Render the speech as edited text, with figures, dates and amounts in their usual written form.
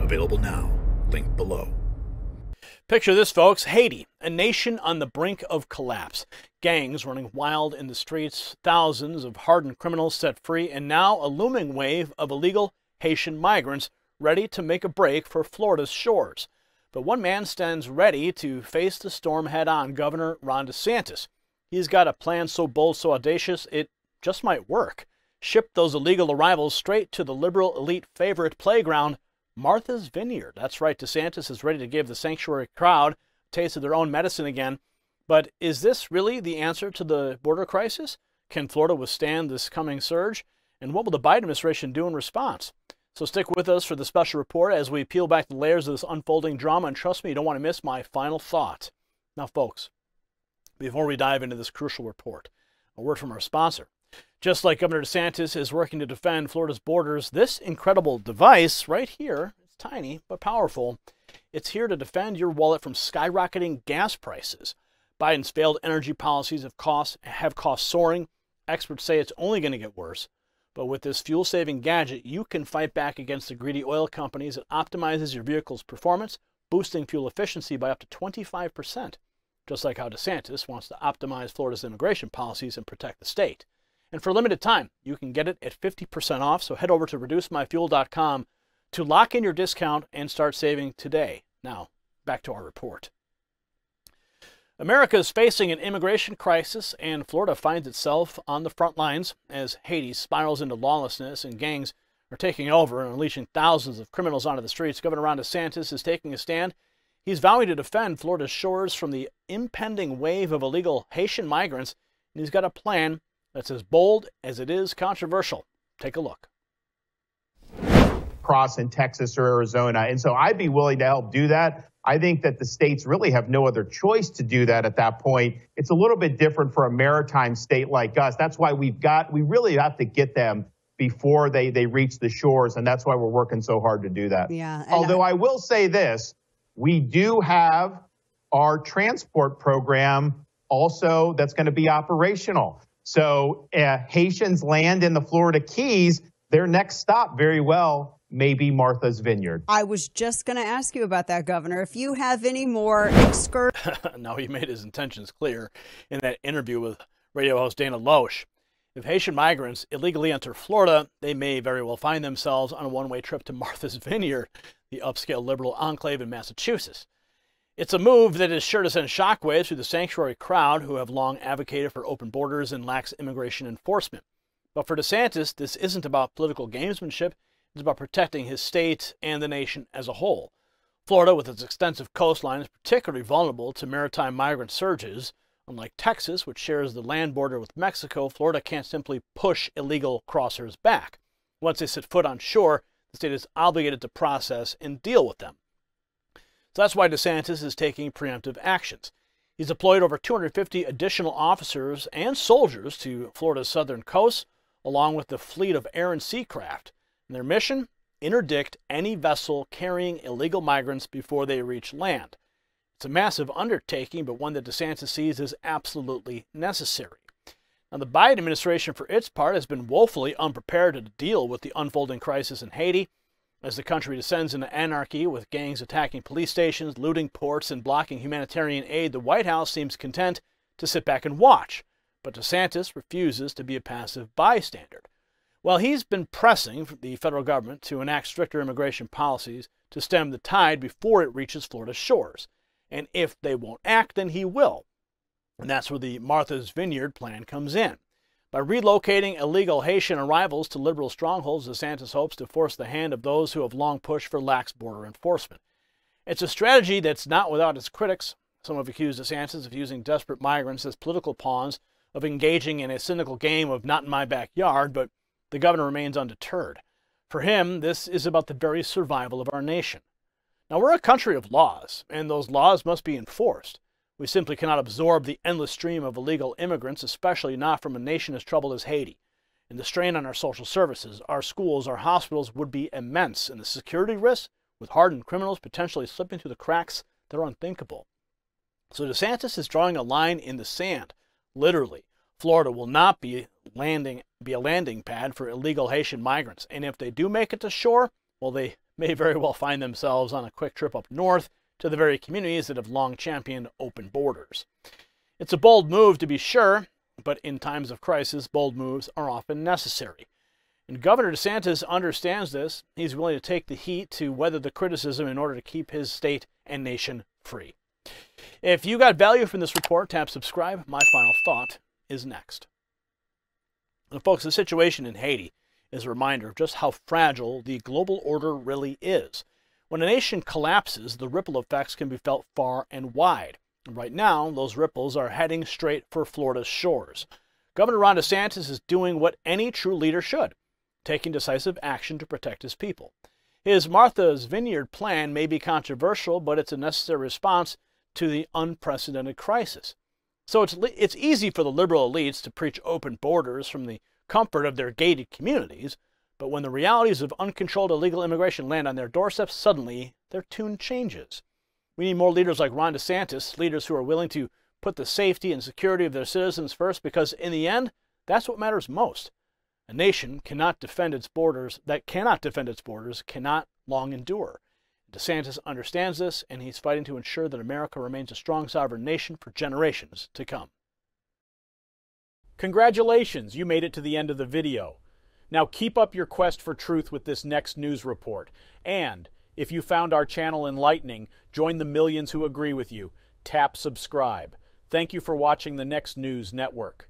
Available now. Link below. Picture this, folks. Haiti, a nation on the brink of collapse. Gangs running wild in the streets, thousands of hardened criminals set free, and now a looming wave of illegal Haitian migrants ready to make a break for Florida's shores. But one man stands ready to face the storm head-on, Governor Ron DeSantis. He's got a plan so bold, so audacious, it just might work. Ship those illegal arrivals straight to the liberal elite favorite playground, Martha's Vineyard. That's right, DeSantis is ready to give the sanctuary crowd a taste of their own medicine again. But is this really the answer to the border crisis? Can Florida withstand this coming surge? And what will the Biden administration do in response? So stick with us for the special report as we peel back the layers of this unfolding drama, and trust me, you don't want to miss my final thought. Now, folks, before we dive into this crucial report, a word from our sponsor. Just like Governor DeSantis is working to defend Florida's borders, this incredible device right here, it's tiny but powerful, it's here to defend your wallet from skyrocketing gas prices. Biden's failed energy policies have costs soaring. Experts say it's only going to get worse. But with this fuel-saving gadget, you can fight back against the greedy oil companies that optimizes your vehicle's performance, boosting fuel efficiency by up to 25%. Just like how DeSantis wants to optimize Florida's immigration policies and protect the state. And for a limited time, you can get it at 50% off, so head over to reducemyfuel.com to lock in your discount and start saving today. Now, back to our report. America is facing an immigration crisis, and Florida finds itself on the front lines as Haiti spirals into lawlessness and gangs are taking over and unleashing thousands of criminals onto the streets. Governor Ron DeSantis is taking a stand. He's vowing to defend Florida's shores from the impending wave of illegal Haitian migrants, and he's got a plan that's as bold as it is controversial. Take a look. Cross in Texas or Arizona. And so I'd be willing to help do that. I think that the states really have no other choice to do that at that point. It's a little bit different for a maritime state like us. That's why we really have to get them before they reach the shores. And that's why we're working so hard to do that. Yeah. Although I will say this, we do have our transport program also that's going to be operational. So Haitians land in the Florida Keys, their next stop very well may be Martha's Vineyard. I was just going to ask you about that, Governor. If you have any more Now, he made his intentions clear in that interview with radio host Dana Loesch. If Haitian migrants illegally enter Florida, they may very well find themselves on a one-way trip to Martha's Vineyard, the upscale liberal enclave in Massachusetts. It's a move that is sure to send shockwaves through the sanctuary crowd who have long advocated for open borders and lax immigration enforcement. But for DeSantis, this isn't about political gamesmanship. It's about protecting his state and the nation as a whole. Florida, with its extensive coastline, is particularly vulnerable to maritime migrant surges. Unlike Texas, which shares the land border with Mexico, Florida can't simply push illegal crossers back. Once they set foot on shore, the state is obligated to process and deal with them. So that's why DeSantis is taking preemptive actions. He's deployed over 250 additional officers and soldiers to Florida's southern coast, along with the fleet of air and sea craft. And their mission? Interdict any vessel carrying illegal migrants before they reach land. It's a massive undertaking, but one that DeSantis sees as absolutely necessary. Now, the Biden administration, for its part, has been woefully unprepared to deal with the unfolding crisis in Haiti. As the country descends into anarchy with gangs attacking police stations, looting ports, and blocking humanitarian aid, the White House seems content to sit back and watch. But DeSantis refuses to be a passive bystander. Well, he's been pressing the federal government to enact stricter immigration policies to stem the tide before it reaches Florida's shores. And if they won't act, then he will. And that's where the Martha's Vineyard plan comes in. By relocating illegal Haitian arrivals to liberal strongholds, DeSantis hopes to force the hand of those who have long pushed for lax border enforcement. It's a strategy that's not without its critics. Some have accused DeSantis of using desperate migrants as political pawns, of engaging in a cynical game of not in my backyard, but the governor remains undeterred. For him, this is about the very survival of our nation. Now, we're a country of laws, and those laws must be enforced. We simply cannot absorb the endless stream of illegal immigrants, especially not from a nation as troubled as Haiti. And the strain on our social services, our schools, our hospitals would be immense, and the security risks, with hardened criminals potentially slipping through the cracks, they're unthinkable. So DeSantis is drawing a line in the sand, literally. Florida will not be a landing pad for illegal Haitian migrants, and if they do make it to shore, well, they may very well find themselves on a quick trip up north to the very communities that have long championed open borders. It's a bold move, to be sure, but in times of crisis, bold moves are often necessary. And Governor DeSantis understands this. He's willing to take the heat to weather the criticism in order to keep his state and nation free. If you got value from this report, tap subscribe. My final thought is next. Now, folks, the situation in Haiti is a reminder of just how fragile the global order really is. When a nation collapses, the ripple effects can be felt far and wide. And right now, those ripples are heading straight for Florida's shores. Governor Ron DeSantis is doing what any true leader should, taking decisive action to protect his people. His Martha's Vineyard plan may be controversial, but it's a necessary response to the unprecedented crisis. So it's easy for the liberal elites to preach open borders from the comfort of their gated communities, but when the realities of uncontrolled illegal immigration land on their doorsteps, suddenly their tune changes. We need more leaders like Ron DeSantis, leaders who are willing to put the safety and security of their citizens first, because in the end, that's what matters most. A nation cannot defend its borders, cannot long endure. DeSantis understands this, and he's fighting to ensure that America remains a strong sovereign nation for generations to come. Congratulations, you made it to the end of the video. Now keep up your quest for truth with this next news report. And if you found our channel enlightening, join the millions who agree with you. Tap subscribe. Thank you for watching the Next News Network.